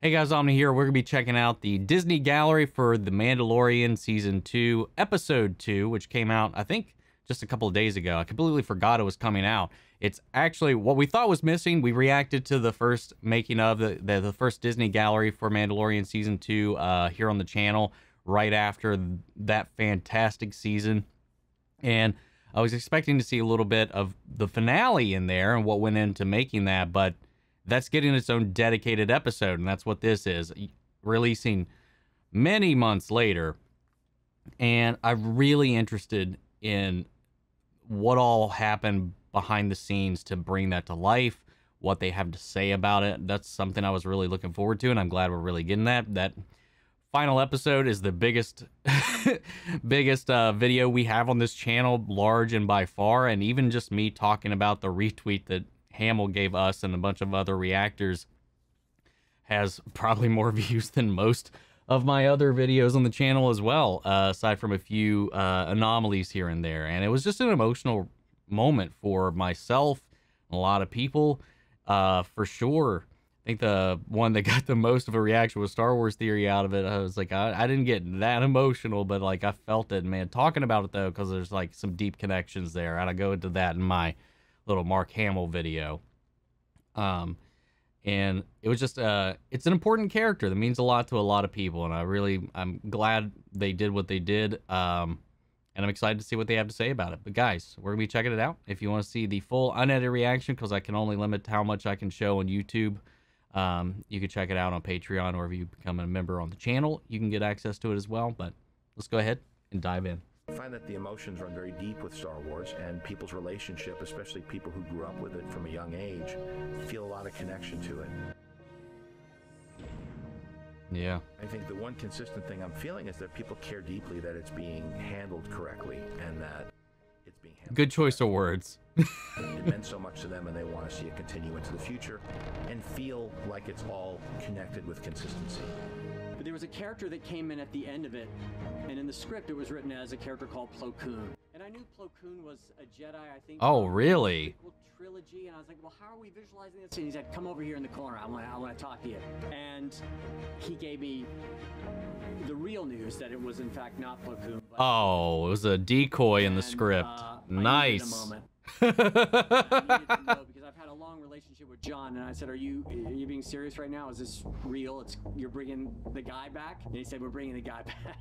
Hey guys, Omni here. We're going to be checking out the Disney Gallery for The Mandalorian Season 2, Episode 2, which came out, I think, just a couple of days ago. I completely forgot it was coming out. It's actually what we thought was missing. We reacted to the first making of the first Disney Gallery for Mandalorian Season 2 here on the channel right after that fantastic season. And I was expecting to see a little bit of the finale in there and what went into making that, but that's getting its own dedicated episode, and that's what this is, releasing many months later. And I'm really interested in what all happened behind the scenes to bring that to life, what they have to say about it. That's something I was really looking forward to, and I'm glad we're really getting that. That final episode is the biggest video we have on this channel, large and by far, and even just me talking about the retweet that Hamill gave us and a bunch of other reactors has probably more views than most of my other videos on the channel as well, aside from a few anomalies here and there. And it was just an emotional moment for myself and a lot of people, for sure. I think the one that got the most of a reaction was Star Wars Theory out of it. I was like, I didn't get that emotional, but like I felt it, man. Talking about it though, because there's like some deep connections there, and I go into that in my little Mark Hamill video. And it was just it's an important character that means a lot to a lot of people, and I'm glad they did what they did, and I'm excited to see what they have to say about it. But guys, we're gonna be checking it out. If you want to see the full unedited reaction, because I can only limit how much I can show on YouTube, you can check it out on Patreon, or if you become a member on the channel, you can get access to it as well. But let's go ahead and dive in. I find that the emotions run very deep with Star Wars, and people's relationship, especially people who grew up with it from a young age, feel a lot of connection to it. Yeah. I think the one consistent thing I'm feeling is that people care deeply that it's being handled correctly, and that it's being handled. Good choice of words. It meant so much to them, and they want to see it continue into the future and feel like it's all connected with consistency. But there was a character that came in at the end of it, and in the script it was written as a character called Plo Koon. And I knew Plo Koon was a Jedi, I think. Oh, really? Trilogy, and I was like, well, how are we visualizing this? And he said, come over here in the corner. I want to talk to you. And he gave me the real news that it was in fact not Plo Koon. Oh, it was a decoy in the script. Nice. I needed to know, because I've had a long relationship with John, and I said, are you being serious right now? Is this real? You're bringing the guy back? And he said, we're bringing the guy back.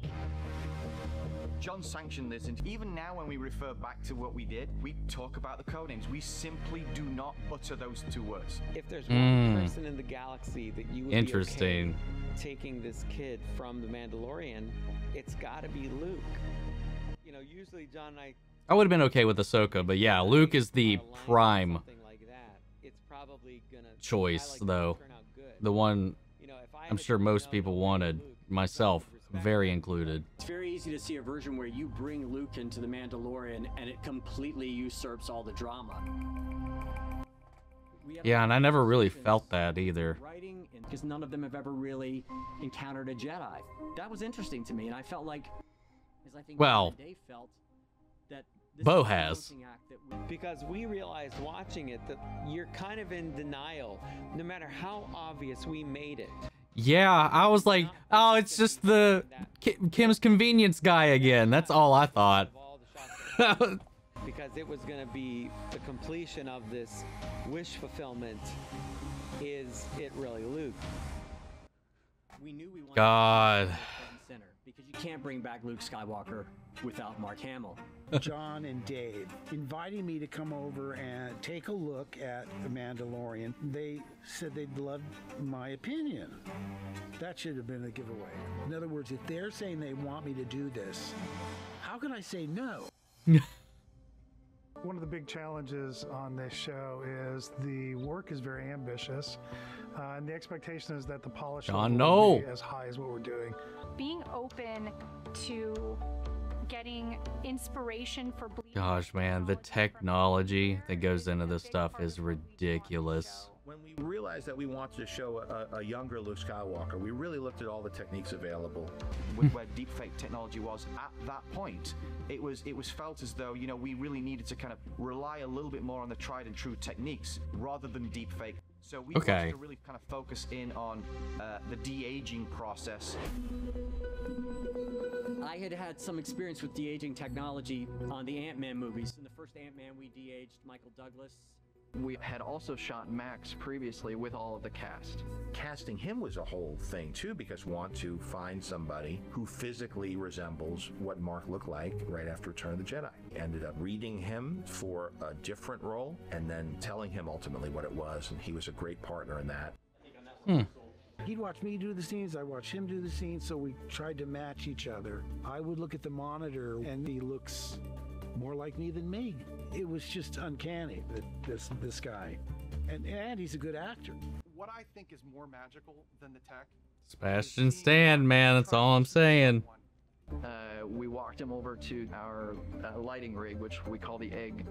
John sanctioned this, and even now when we refer back to what we did, we talk about the codenames. We simply do not utter those two words. If there's one person in the galaxy that you would be okay taking this kid from the Mandalorian, it's got to be Luke. You know, usually John and I would have been okay with Ahsoka, but yeah, Luke is the prime choice, though. The one I'm sure most people wanted, myself very included. It's very easy to see a version where you bring Luke into the Mandalorian and it completely usurps all the drama. Yeah, and I never really felt that either. Because none of them have ever really encountered a Jedi. That was interesting to me, and I felt like, as I think Dave felt, that Bo has. Because we realized watching it that you're kind of in denial, no matter how obvious we made it. Yeah, I was like, oh, it's just the Kim's Convenience guy again. That's all I thought. Because it was going to be the completion of this wish fulfillment. Is it really Luke? We knew we wanted God. Center, because you can't bring back Luke Skywalker without Mark Hamill. John and Dave inviting me to come over and take a look at The Mandalorian. They said they'd love my opinion. That should have been a giveaway. In other words, if they're saying they want me to do this, how can I say no? One of the big challenges on this show is the work is very ambitious, and the expectation is that the polish will be as high as what we're doing. Being open to getting inspiration for gosh, man, the technology that goes into this stuff is ridiculous. When we really realized that we wanted to show a younger Luke Skywalker, we really looked at all the techniques available. With where deepfake technology was at that point, it was felt as though, you know, we really needed to kind of rely a little bit more on the tried and true techniques rather than deepfake. So we wanted to really kind of focus in on the de-aging process. I had some experience with de-aging technology on the Ant-Man movies. In the first Ant-Man, we de-aged Michael Douglas. We had also shot Max previously with all of the cast. Casting him was a whole thing too, because we want to find somebody who physically resembles what Mark looked like right after Return of the Jedi. Ended up reading him for a different role and then telling him ultimately what it was, and he was a great partner in that. He'd watch me do the scenes, I watch him do the scenes, so we tried to match each other. I would look at the monitor and he looks more like me than me. It was just uncanny, this guy. And he's a good actor. What I think is more magical than the tech. Sebastian Stan, man, that's all I'm saying. We walked him over to our lighting rig, which we call the egg,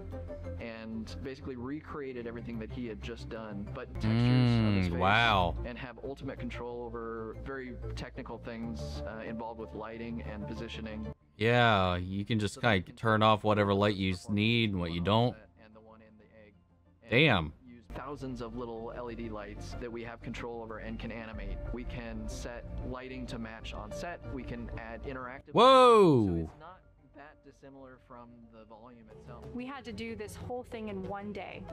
and basically recreated everything that he had just done, but textures of his face. Wow. And have ultimate control over very technical things involved with lighting and positioning. Yeah, you can just kind of turn off whatever light you need and what you don't. And the one in the egg. Damn. Use thousands of little LED lights that we have control over and can animate. We can set lighting to match on set. We can add interactive. Whoa! So it's not that dissimilar from the volume itself. We had to do this whole thing in one day.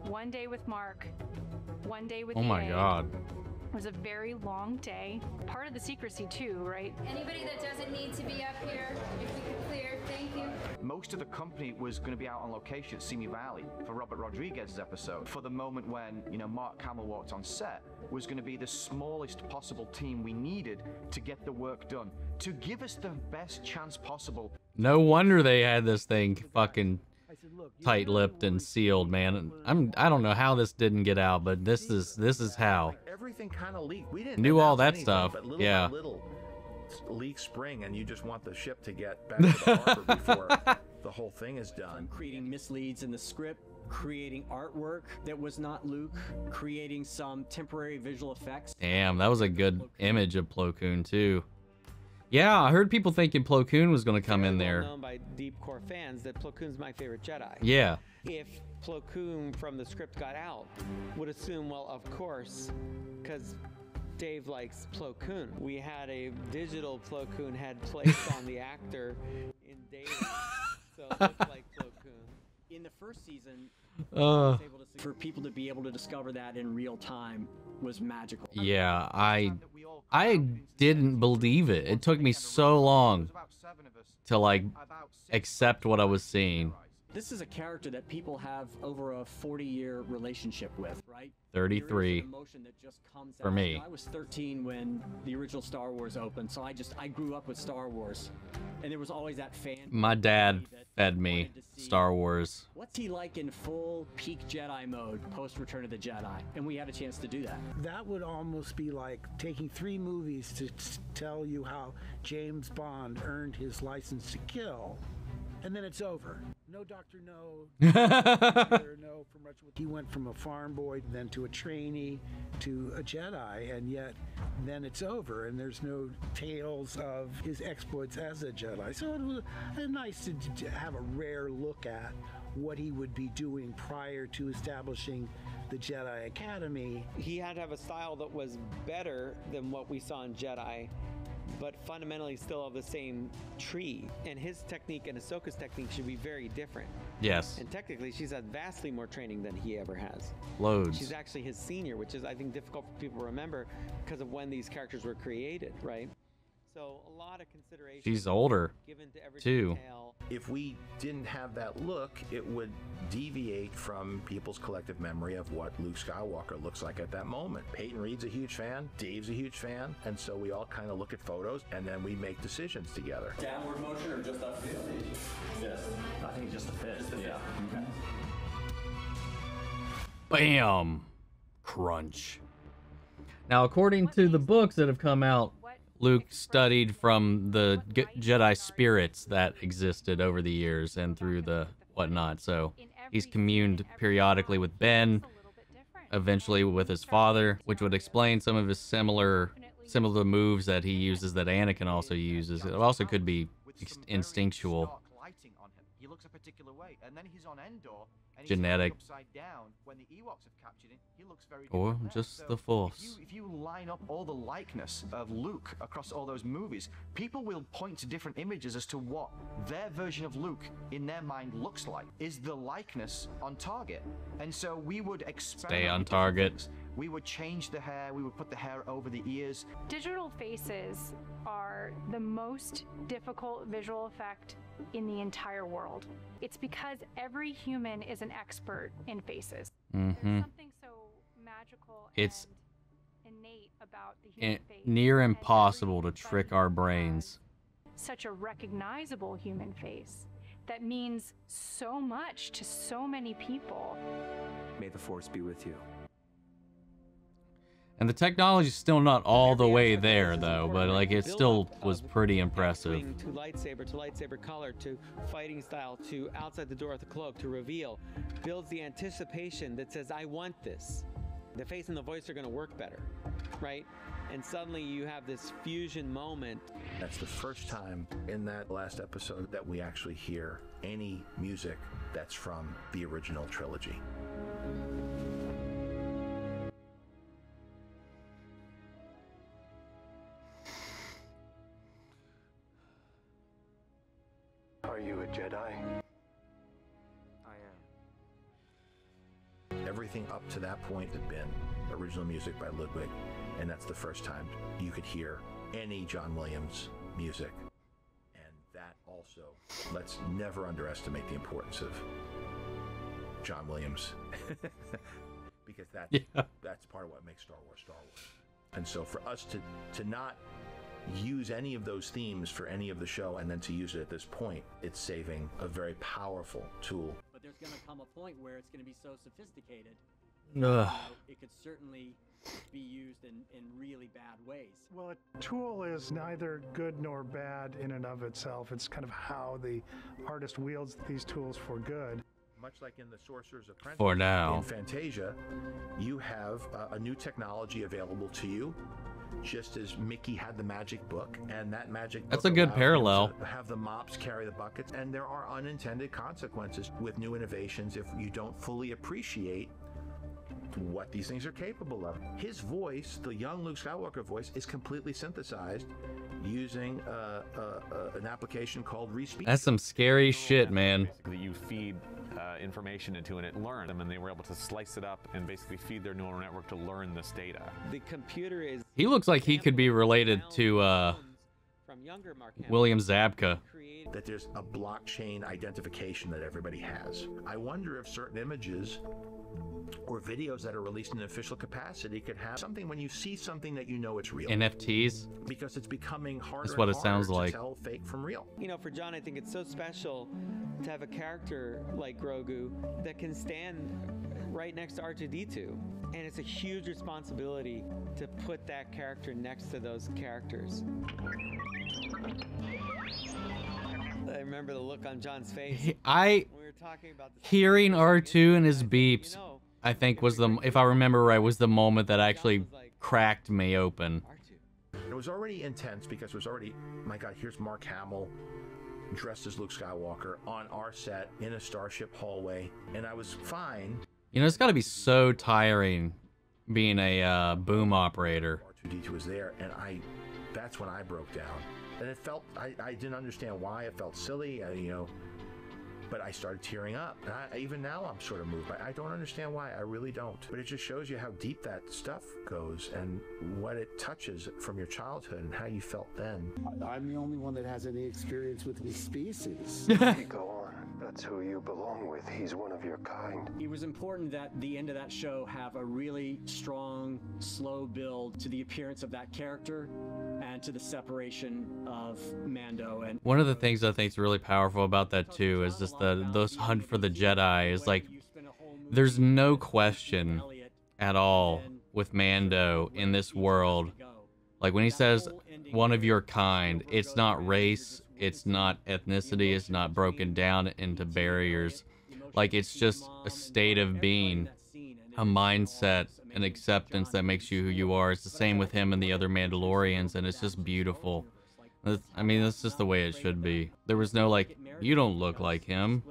One day with Mark, one day with Oh my God. It was a very long day. Part of the secrecy too, right? Anybody that doesn't need to be up here, if we could clear, thank you. Most of the company was going to be out on location at Simi Valley for Robert Rodriguez's episode. For the moment when, you know, Mark Hamill walked on set, was going to be the smallest possible team we needed to get the work done, to give us the best chance possible. No wonder they had this thing fucking tight-lipped and sealed, man. I don't know how this didn't get out, but this is how. Everything kind of leaked. We didn't knew all that anything, stuff. But little Yeah. by little leak spring, and you just want the ship to get back to the harbor before the whole thing is done. Creating misleads in the script, creating artwork that was not Luke, creating some temporary visual effects. Damn, that was a good image of Plo Koon too. Yeah, I heard people thinking Plo Koon was going to come in there. Known by deep core fans that Plo Koon's my favorite Jedi. Yeah. If Plo Koon from the script got out, would assume, well, of course, because Dave likes Plo Koon. We had a digital Plo Koon head placed on the actor in Dave, so it looked like Plo Koon. In the first season, I was able to for people to be able to discover that in real time was magical. Yeah, I didn't believe it. It took me so long to like accept what I was seeing. This is a character that people have over a 40-year relationship with, right? 33 emotion that just comes for out. me. I was 13 when the original Star Wars opened, so I grew up with Star Wars, and there was always that fan. My dad fed me Star Wars. What's he like in full peak Jedi mode post Return of the Jedi? And we had a chance to do that. That would almost be like taking 3 movies to tell you how James Bond earned his license to kill, and then it's over. No Dr. No. No, for much. He went from a farm boy then to a trainee to a Jedi, and yet then it's over, and there's no tales of his exploits as a Jedi. So it was nice to have a rare look at what he would be doing prior to establishing the Jedi Academy. He had to have a style that was better than what we saw in Jedi, but fundamentally still of the same tree. And his technique and Ahsoka's technique should be very different. Yes. And technically, she's had vastly more training than he ever has. Loads. She's actually his senior, which is, I think, difficult for people to remember because of when these characters were created, right? So a lot of consideration. She's older, given to every too. detail. If we didn't have that look, it would deviate from people's collective memory of what Luke Skywalker looks like at that moment. Peyton Reed's a huge fan, Dave's a huge fan, and so we all kind of look at photos and then we make decisions together. Downward motion or just up fist? Fist. I think just the fist. Yeah. Okay. Bam! Crunch. Now, according to the books that have come out, Luke studied from the Jedi spirits that existed over the years and through the whatnot. So he's communed periodically with Ben. eventually with his father, which would explain some of his similar moves that he uses that Anakin also uses. It also could be instinctual. He looks a particular way, and then he's on Endor, and Genetic. he's upside down. When the Ewoks have captured him, he looks very Or different just there. the Force. If you line up all the likeness of Luke across all those movies, people will point to different images as to what their version of Luke in their mind looks like. Is the likeness on target? And so we would experiment. Stay on with different target. things. We would change the hair. We would put the hair over the ears. Digital faces are the most difficult visual effect in the entire world. It's because every human is an expert in faces. There's something so magical It's and innate about the human face. near and impossible to everybody trick our brains. has such a recognizable human face that means so much to so many people. May the Force be with you. And the technology's still not all the way there, though, but like it still was pretty impressive. To lightsaber color, to fighting style, to outside the door of the cloak, to reveal, builds the anticipation that says, I want this. The face and the voice are going to work better, right? And suddenly you have this fusion moment. That's the first time in that last episode that we actually hear any music that's from the original trilogy. Are you a Jedi? I am. Everything up to that point had been original music by Ludwig, and that's the first time you could hear any John Williams music. And that also, let's never underestimate the importance of John Williams, because that's part of what makes Star Wars Star Wars. And so for us to not use any of those themes for any of the show and then to use it at this point, it's saving a very powerful tool. But there's going to come a point where it's going to be so sophisticated, it could certainly be used in really bad ways. Well, a tool is neither good nor bad in and of itself. It's kind of how the artist wields these tools for good. Much like in The Sorcerer's Apprentice, For now. in Fantasia, you have a new technology available to you, just as Mickey had the magic book, and that magic book That's a good allowed him parallel. to have the mops carry the buckets, and there are unintended consequences with new innovations if you don't fully appreciate what these things are capable of. His voice, the young Luke Skywalker voice, is completely synthesized using an application called Respeech. That's some scary shit, man. Basically, you feed information into and it learned them, and they were able to slice it up and basically feed their neural network to learn this data. The computer is... He looks like he could be related to William Zabka. That there's a blockchain identification that everybody has. I wonder if certain images or videos that are released in an official capacity could have something when you see something that you know it's real. NFTs? Because it's becoming harder That's what and it sounds harder like. to tell fake from real. You know, for John, I think it's so special to have a character like Grogu that can stand right next to R2-D2. And it's a huge responsibility to put that character next to those characters. I remember the look on John's face. When we were talking about hearing R2 and his beeps, I think was if I remember right, was the moment that actually cracked me open. It was already intense because it was already, my God, here's Mark Hamill dressed as Luke Skywalker on our set in a starship hallway, and I was fine. You know, it's got to be so tiring being a boom operator. R2-D2 was there, and that's when I broke down. And it felt, I didn't understand why. It felt silly, but I started tearing up. And even now I'm sort of moved. I don't understand why. I really don't. But it just shows you how deep that stuff goes and what it touches from your childhood and how you felt then. I'm the only one that has any experience with his species. Go on. That's who you belong with. He's one of your kind. It was important that the end of that show have a really strong, slow build to the appearance of that character and to the separation of Mando. And One of the things I think is really powerful about that too is just those hunt for the Jedi is like, there's no question at all with Mando in this world. Like when he says one of your kind, it's not race, it's not ethnicity, it's not broken down into barriers. Like it's just a state of being. a mindset, an acceptance that makes you who you are. It's the same with him and the other Mandalorians, and it's just beautiful. I mean, that's just the way it should be. There was no like, you don't look like him.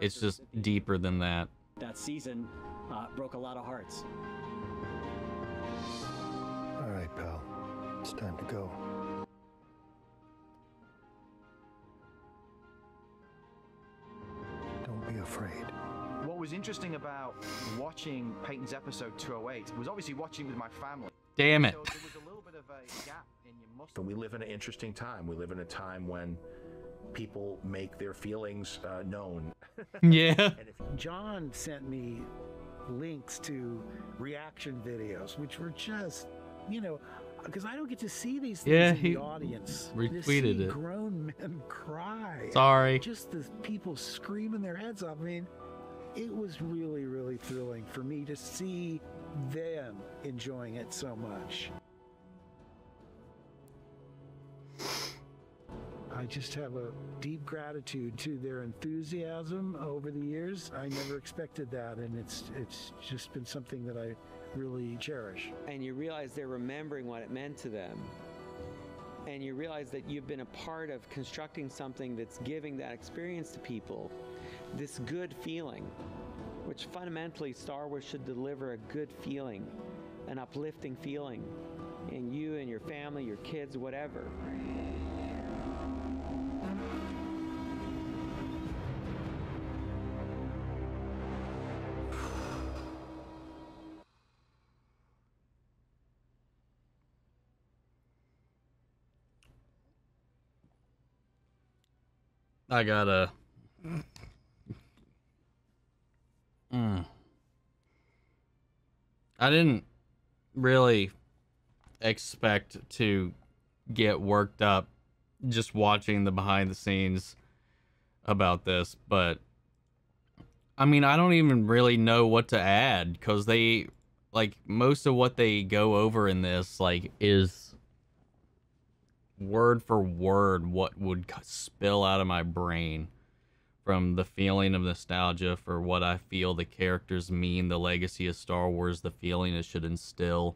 It's just deeper than that. That season broke a lot of hearts. All right, pal. It's time to go. Don't be afraid. What was interesting about watching Peyton's episode 208 was obviously watching with my family. Damn it. So there was a little bit of a gap in your muscle. But we live in an interesting time. We live in a time when people make their feelings known. Yeah. John sent me links to reaction videos, which were just, you know, because I don't get to see these things in the audience. Retweeted to see it. Grown men cry. Sorry. Just the people screaming their heads off. I mean, it was really, really thrilling for me to see them enjoying it so much. I just have a deep gratitude to their enthusiasm over the years. I never expected that, and it's just been something that I really cherish. And you realize they're remembering what it meant to them. And you realize that you've been a part of constructing something that's giving that experience to people. This good feeling, which fundamentally Star Wars should deliver a good feeling, an uplifting feeling in you and your family, your kids, whatever. I gotta. I didn't really expect to get worked up just watching the behind the scenes about this, but I mean, I don't even really know what to add, because they, like, most of what they go over in this, like, is word for word what would spill out of my brain from the feeling of nostalgia for what I feel the characters mean, the legacy of Star Wars, the feeling it should instill,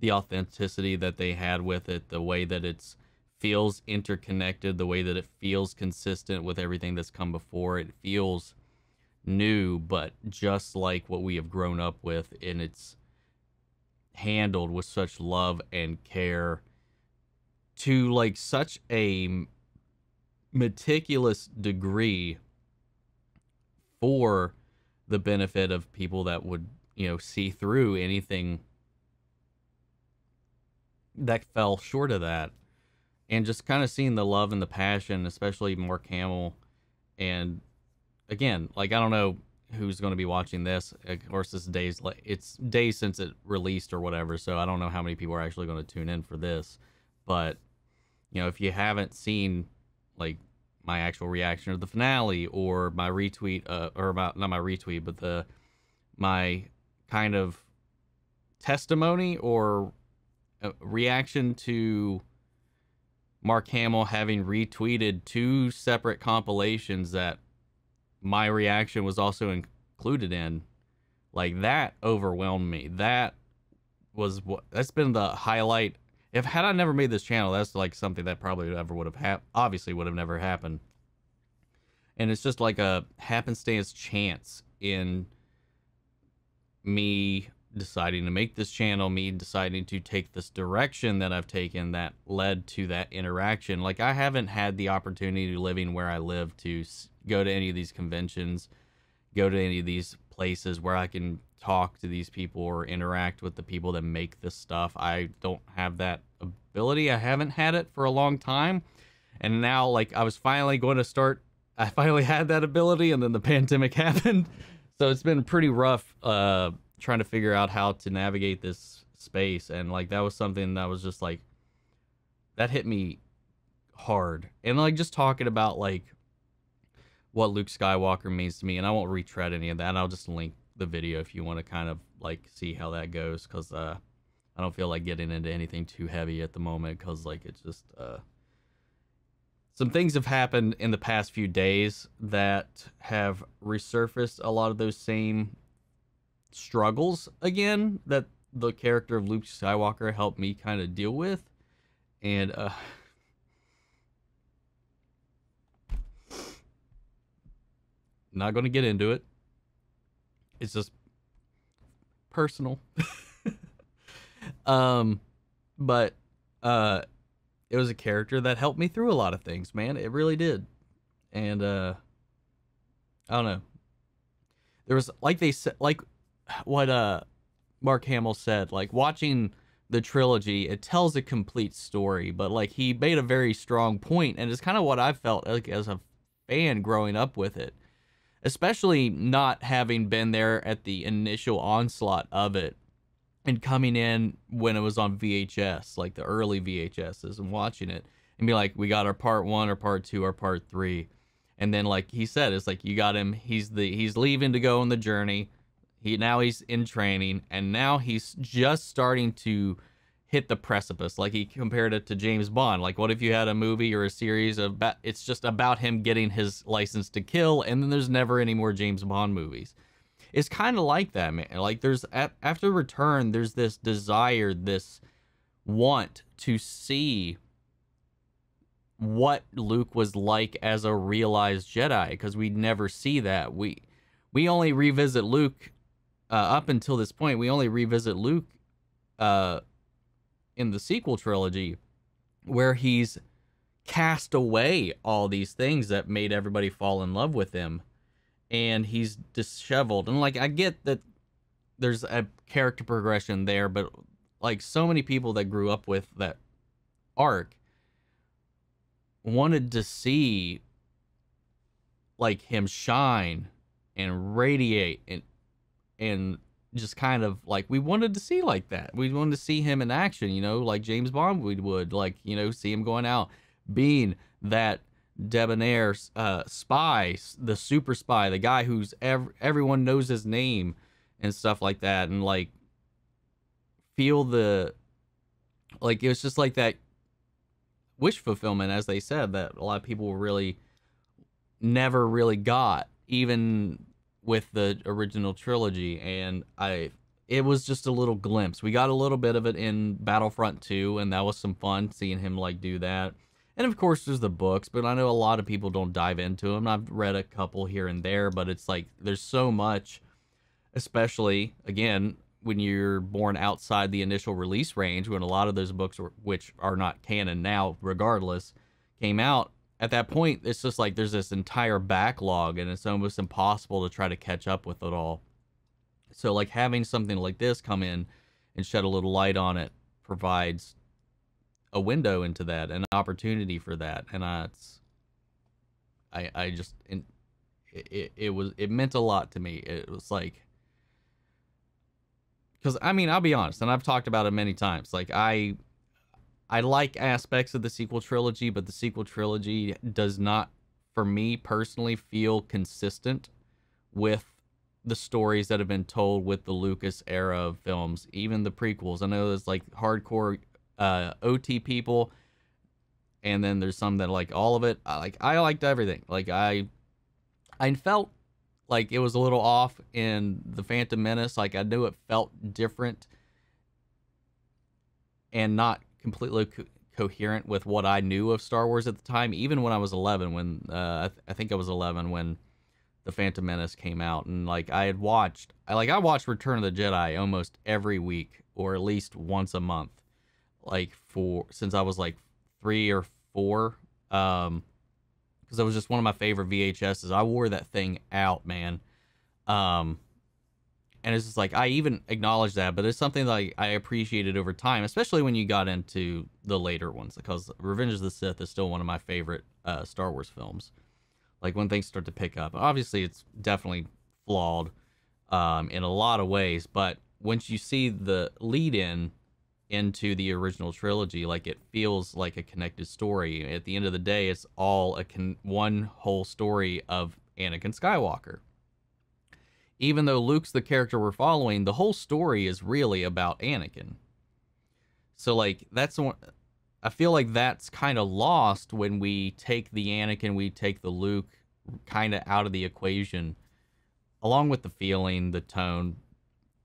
the authenticity that they had with it, the way that it feels interconnected, the way that it feels consistent with everything that's come before. It feels new, but just like what we have grown up with, and it's handled with such love and care to like such a meticulous degree for the benefit of people that would, you know, see through anything that fell short of that. And just kind of seeing the love and the passion, especially Mark Hamill. And again, like, I don't know who's going to be watching this. Of course, it's days since it released or whatever, so I don't know how many people are actually going to tune in for this. But, you know, if you haven't seen, like, my actual reaction to the finale, or my retweet, or about, not my retweet, but my kind of testimony or reaction to Mark Hamill having retweeted 2 separate compilations that my reaction was also included in, like, that overwhelmed me. That's been the highlight. Had I never made this channel, that's like something that probably never would have obviously would have never happened. And it's just like a happenstance chance in me deciding to make this channel, me deciding to take this direction that I've taken, that led to that interaction. Like, I haven't had the opportunity, living where I live, to go to any of these conventions, go to any of these places where I can talk to these people or interact with the people that make this stuff. I don't have that ability. I haven't had it for a long time. And now, like, I finally had that ability, and then the pandemic happened. So it's been pretty rough trying to figure out how to navigate this space. And, like, that was something that was just, like, that hit me hard. And, like, just talking about, like, what Luke Skywalker means to me, and I won't retread any of that. I'll just link the video if you want to kind of, like, see how that goes, because I don't feel like getting into anything too heavy at the moment, because, like, it's just some things have happened in the past few days that have resurfaced a lot of those same struggles again that the character of Luke Skywalker helped me kind of deal with. And not going to get into it. It's just personal. But it was a character that helped me through a lot of things, man. It really did. And I don't know. There was, like they said, like what Mark Hamill said, like watching the trilogy, it tells a complete story, but like he made a very strong point, and it's kind of what I felt like as a fan growing up with it, especially not having been there at the initial onslaught of it and coming in when it was on VHS, like the early VHSs, and watching it and be like, we got our part 1 or part 2 or part 3. And then, like he said, it's like you got him. He's leaving to go on the journey. Now he's in training, and now he's just starting to hit the precipice. Like he compared it to James Bond. Like, what if you had a movie or a series about it's just about him getting his license to kill, and then there's never any more James Bond movies. It's kind of like that, man. Like there's after Return, there's this desire, this want to see what Luke was like as a realized Jedi, because we never see that. We only revisit Luke up until this point. We only revisit Luke in the sequel trilogy, where he's cast away all these things that made everybody fall in love with him, and he's disheveled. And like I get that there's a character progression there, but like so many people that grew up with that arc wanted to see like him shine and radiate and just kind of like, we wanted to see like that. We wanted to see him in action, you know, like James Bond would like, you know, see him going out being that debonair spy, the super spy, the guy who's everyone knows his name and stuff like that, and like feel the, like it was just like that wish fulfillment, as they said, that a lot of people really never really got, even with the original trilogy. And it was just a little glimpse. We got a little bit of it in Battlefront 2, and that was some fun seeing him like do that. And of course there's the books, but I know a lot of people don't dive into them. I've read a couple here and there, but it's like there's so much, especially again when you're born outside the initial release range, when a lot of those books, which are not canon now regardless, came out at that point. It's just like there's this entire backlog, and it's almost impossible to try to catch up with it all. So like having something like this come in and shed a little light on it provides a window into that, an opportunity for that. And it meant a lot to me. It was like, because I mean, I'll be honest, and I've talked about it many times, like I like aspects of the sequel trilogy, but the sequel trilogy does not, for me personally, feel consistent with the stories that have been told with the Lucas era of films, even the prequels. I know there's like hardcore OT people, and then there's some that like all of it. I liked everything. Like I felt like it was a little off in The Phantom Menace. Like I knew it felt different and not completely coherent with what I knew of Star Wars at the time, even when I was 11, when I think I was 11 when The Phantom Menace came out. And like I watched Return of the Jedi almost every week, or at least once a month, like since I was like 3 or 4, because it was just one of my favorite VHSs. I wore that thing out, man. And it's just like, I even acknowledge that, but it's something that I appreciated over time, especially when you got into the later ones, because Revenge of the Sith is still one of my favorite Star Wars films. Like when things start to pick up, obviously it's definitely flawed in a lot of ways, but once you see the lead into the original trilogy, like it feels like a connected story. At the end of the day, it's all one whole story of Anakin Skywalker. Even though Luke's the character we're following, the whole story is really about Anakin. So like I feel like that's kind of lost when we take the Anakin, we take the Luke kind of out of the equation, along with the feeling, the tone.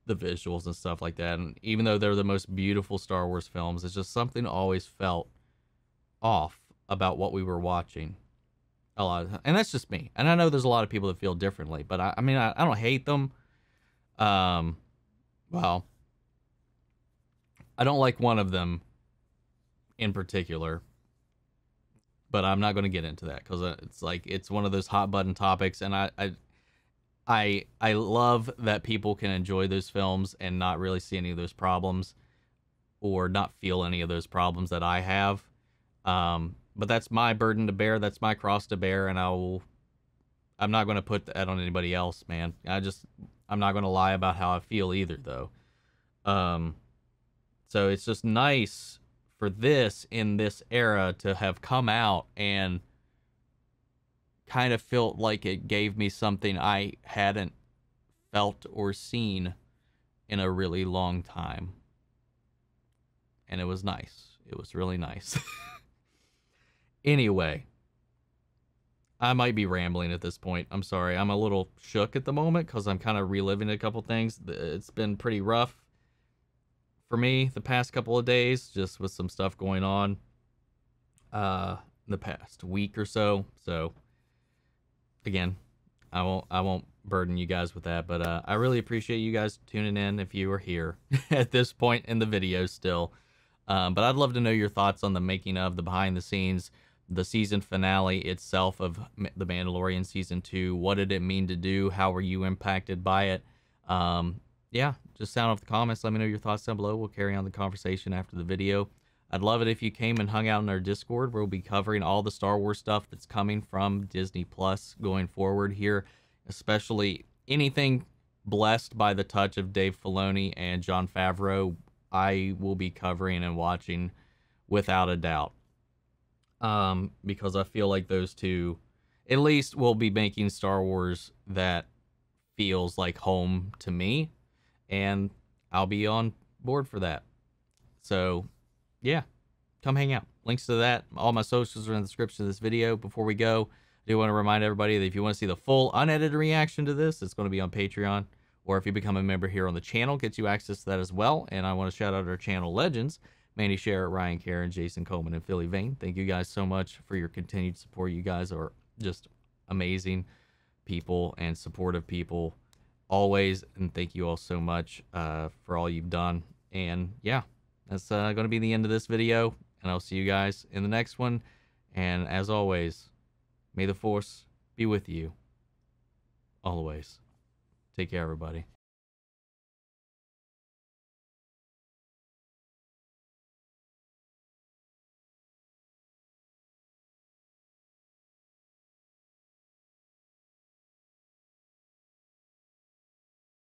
the visuals and stuff like that. And even though they're the most beautiful Star Wars films, it's just something always felt off about what we were watching. A lot of, and that's just me. And I know there's a lot of people that feel differently, but I mean, I don't hate them. Well, I don't like one of them in particular, but I'm not going to get into that because it's like, it's one of those hot button topics. And I love that people can enjoy those films and not really see any of those problems or not feel any of those problems that I have. But that's my burden to bear. That's my cross to bear. And I'm not going to put that on anybody else, man. I'm not going to lie about how I feel either, though. So it's just nice for this in this era to have come out and kind of felt like it gave me something I hadn't felt or seen in a really long time. And it was nice. It was really nice. Anyway, I might be rambling at this point. I'm sorry. I'm a little shook at the moment because I'm kind of reliving a couple things. It's been pretty rough for me the past couple of days, just with some stuff going on the past week or so. So again, I won't burden you guys with that, but I really appreciate you guys tuning in if you are here at this point in the video still. But I'd love to know your thoughts on the making of, the behind the scenes, the season finale itself of The Mandalorian Season 2. What did it mean to do? How were you impacted by it? Yeah, just sound off the comments. Let me know your thoughts down below. We'll carry on the conversation after the video. I'd love it if you came and hung out in our Discord, where we'll be covering all the Star Wars stuff that's coming from Disney Plus going forward here, especially anything blessed by the touch of Dave Filoni and Jon Favreau. I will be covering and watching without a doubt. Because I feel like those two, at least, will be making Star Wars that feels like home to me, and I'll be on board for that. So, yeah, come hang out. Links to that, all my socials are in the description of this video. Before we go, I do want to remind everybody that if you want to see the full unedited reaction to this, it's going to be on Patreon, or if you become a member here on the channel, gets you access to that as well. And I want to shout out our channel legends, Mandy Sherritt, Ryan Karen, Jason Coleman, and Philly Vane. Thank you guys so much for your continued support. You guys are just amazing people and supportive people always. And thank you all so much for all you've done. And yeah, that's going to be the end of this video. And I'll see you guys in the next one. And as always, may the Force be with you always. Take care, everybody.